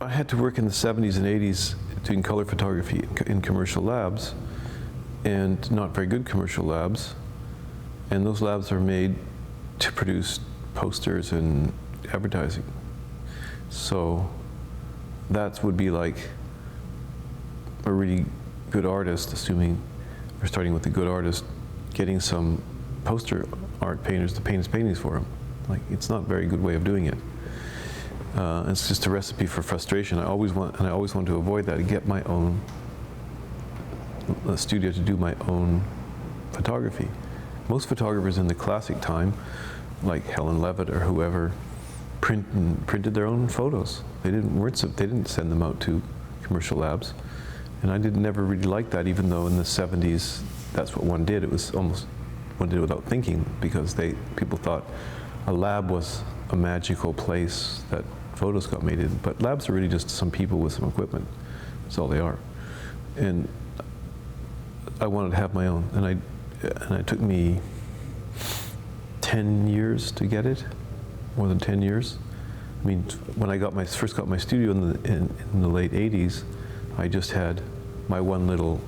I had to work in the 70s and 80s doing color photography in commercial labs, and not very good commercial labs. And those labs are made to produce posters and advertising. So that would be like a really good artist, assuming we're starting with a good artist, getting some poster art painters to paint his paintings for him. Like, it's not a very good way of doing it. It's just a recipe for frustration. I always want to avoid that and get my own studio to do my own photography. Most photographers in the classic time, like Helen Levitt or whoever, printed their own photos. They didn't send them out to commercial labs, and I never really like that. Even though in the 70s, that's what one did. It was almost one did it without thinking, because people thought a lab was a magical place that photos got made in. But labs are really just some people with some equipment. That's all they are. And I wanted to have my own, and it took me 10 years to get it, more than 10 years. I mean, when I first got my studio in the late 80s, I just had my one little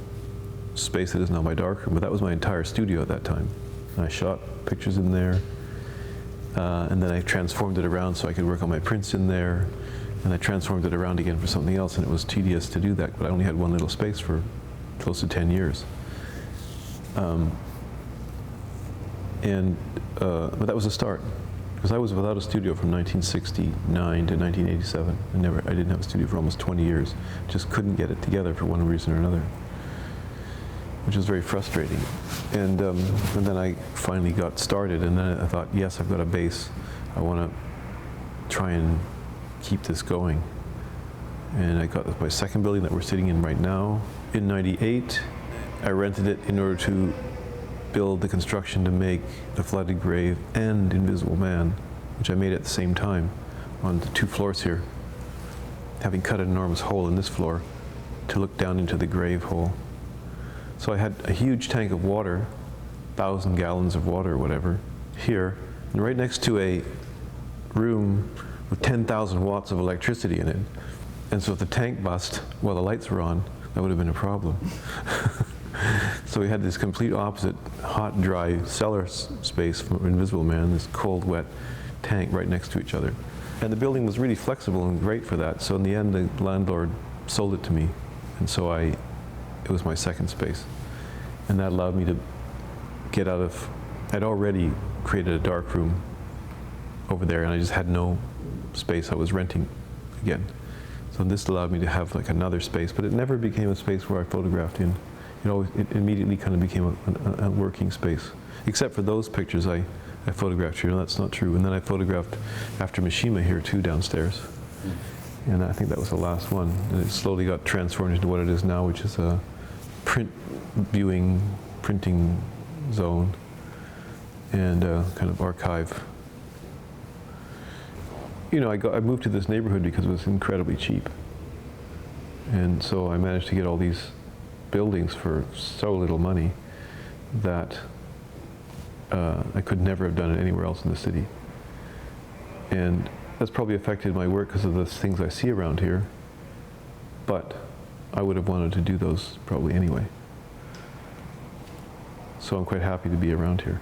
space that is now my darkroom, but that was my entire studio at that time. And I shot pictures in there, and then I transformed it around so I could work on my prints in there, and I transformed it around again for something else, and it was tedious to do that, but I only had one little space for close to 10 years. But that was a start, because I was without a studio from 1969 to 1987. I didn't have a studio for almost 20 years. Just couldn't get it together for one reason or another, which was very frustrating. And then I finally got started, and then I thought, yes, I've got a base. I want to try and keep this going. And I got my second building that we're sitting in right now. In '98, I rented it in order to build the construction to make The Flooded Grave and Invisible Man, which I made at the same time on the 2 floors here, having cut an enormous hole in this floor to look down into the grave hole. So I had a huge tank of water, 1,000 gallons of water or whatever, here, and right next to a room with 10,000 watts of electricity in it. And so if the tank bust while the lights were on, that would have been a problem. So we had this complete opposite, hot, dry cellar space from Invisible Man, this cold, wet tank right next to each other. And the building was really flexible and great for that. So in the end, the landlord sold it to me. And so it was my second space. And that allowed me to get out of, I'd already created a dark room over there, and I just had no space. I was renting again. So this allowed me to have like another space, but it never became a space where I photographed in. It immediately kind of became a working space. Except for those pictures I photographed here. No, that's not true. And then I photographed after Mishima here too, downstairs. And I think that was the last one. And it slowly got transformed into what it is now, which is a printing zone and kind of archive. I moved to this neighborhood because it was incredibly cheap. And so I managed to get all these buildings for so little money that I could never have done it anywhere else in the city. And that's probably affected my work because of the things I see around here, but I would have wanted to do those probably anyway. So I'm quite happy to be around here.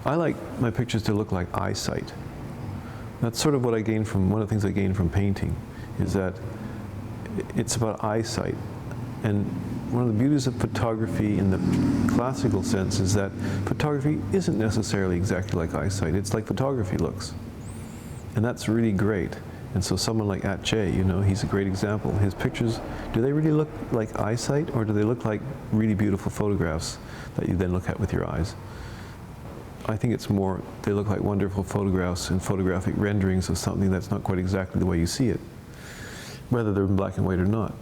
I like my pictures to look like eyesight. That's sort of what I gained from, one of the things I gained from painting, is that it's about eyesight. And one of the beauties of photography in the classical sense is that photography isn't necessarily exactly like eyesight. It's like photography looks. And that's really great. And so someone like Atche, he's a great example. His pictures, do they really look like eyesight, or do they look like really beautiful photographs that you then look at with your eyes? I think it's more, they look like wonderful photographs and photographic renderings of something that's not quite exactly the way you see it, whether they're in black and white or not.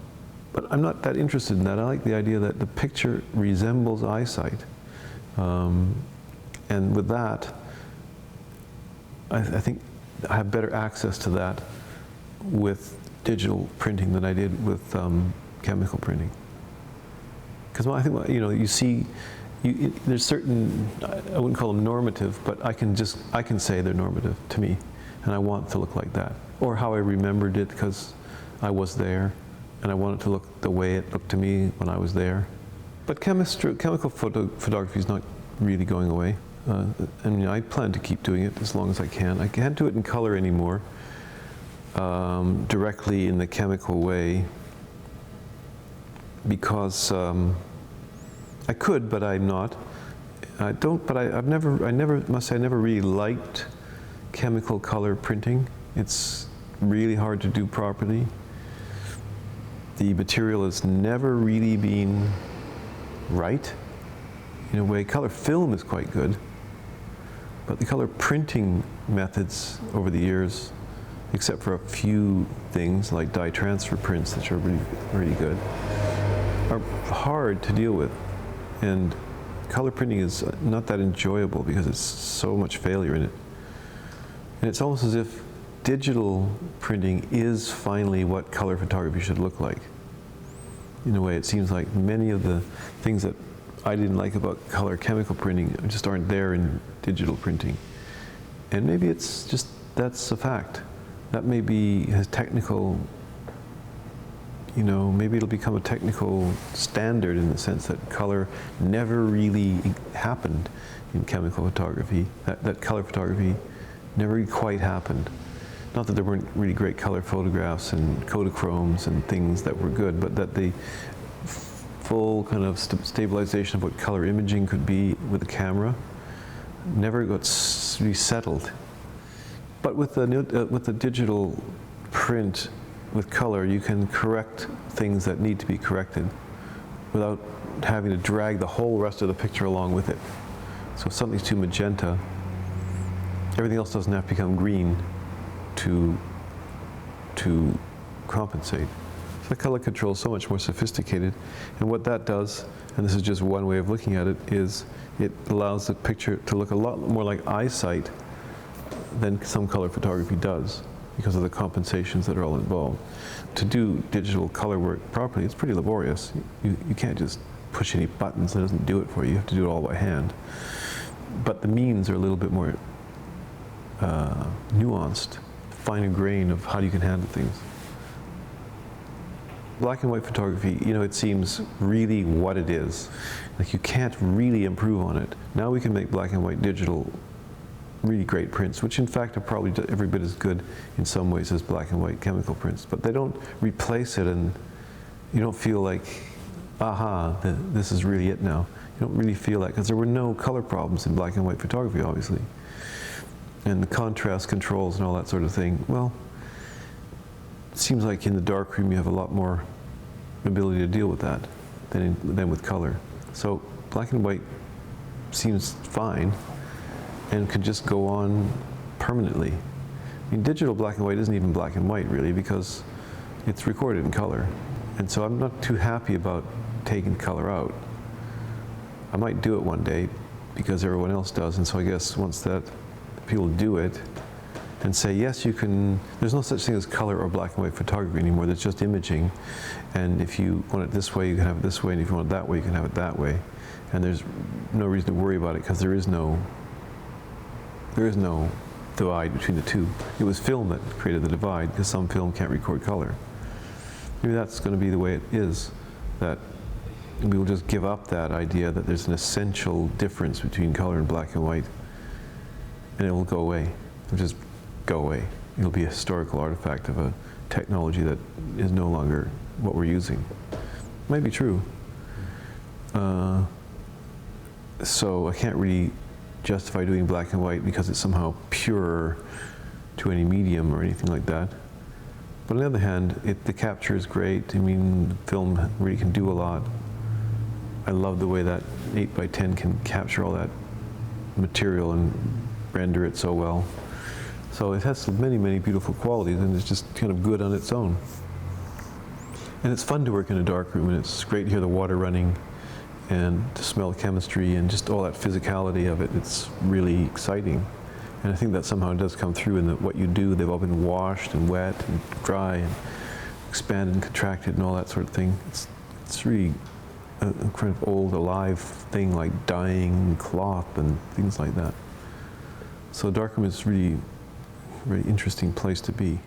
But I'm not that interested in that. I like the idea that the picture resembles eyesight. And with that, I think I have better access to that with digital printing than I did with chemical printing. Because I think, you see, there's certain, I wouldn't call them normative, but I can say they're normative to me, and I want to look like that. or how I remembered it because I was there and I want it to look the way it looked to me when I was there. But chemical photography is not really going away. I mean, I plan to keep doing it as long as I can. I can't do it in color anymore, directly in the chemical way, because I could, but I'm not. I don't, but I must say, I never really liked chemical color printing. It's really hard to do properly. The material has never really been right. In a way, color film is quite good, but the color printing methods over the years, except for a few things like dye transfer prints, which are really, really good, are hard to deal with. And color printing is not that enjoyable because it's so much failure in it. And it's almost as if digital printing is finally what color photography should look like. In a way, it seems like many of the things that I didn't like about color chemical printing just aren't there in digital printing. And maybe it's just, that's a fact. That maybe has technical, you know, maybe it'll become a technical standard in the sense that color never really happened in chemical photography. That color photography never really quite happened. Not that there weren't really great color photographs and Kodachromes and things that were good, but that the full kind of stabilization of what color imaging could be with a camera never got really settled. But with the digital print with color, you can correct things that need to be corrected without having to drag the whole rest of the picture along with it. So if something's too magenta, everything else doesn't have to become green to compensate. So the color control is so much more sophisticated, and what that does, and this is just one way of looking at it, is it allows the picture to look a lot more like eyesight than some color photography does, because of the compensations that are all involved. To do digital color work properly, it's pretty laborious. You can't just push any buttons, it doesn't do it for you. You have to do it all by hand. But the means are a little bit more nuanced, finer grain of how you can handle things. Black and white photography, you know, it seems really what it is. Like you can't really improve on it. Now we can make black and white digital really great prints, which in fact are probably every bit as good in some ways as black and white chemical prints, but they don't replace it, and you don't feel like, aha, this is really it now. You don't really feel that, because there were no color problems in black and white photography, obviously. And the contrast controls and all that sort of thing, well, it seems like in the darkroom you have a lot more ability to deal with that than with color. So black and white seems fine and could just go on permanently. I mean, digital black and white isn't even black and white really, because it's recorded in color. And so I'm not too happy about taking color out. I might do it one day because everyone else does, and so I guess once that people do it and say, yes, you can, there's no such thing as color or black and white photography anymore, there's just imaging, and if you want it this way, you can have it this way, and if you want it that way, you can have it that way. And there's no reason to worry about it, because there is no divide between the two. It was film that created the divide, because some film can't record color. Maybe that's going to be the way it is, that we will just give up that idea that there's an essential difference between color and black and white, and it will go away. It'll just go away. It'll be a historical artifact of a technology that is no longer what we're using. Might be true. So I can't really justify doing black and white because it's somehow purer to any medium or anything like that. But on the other hand, the capture is great. I mean, film really can do a lot. I love the way that 8x10 can capture all that material and render it so well. So it has many, many beautiful qualities, and it's just kind of good on its own. And it's fun to work in a darkroom, and it's great to hear the water running and to smell the chemistry and just all that physicality of it. It's really exciting. And I think that somehow does come through in what you do. They've all been washed and wet and dry and expanded and contracted and all that sort of thing. It's really a kind of old, alive thing, like dyeing cloth and things like that. So darkroom is really a very interesting place to be.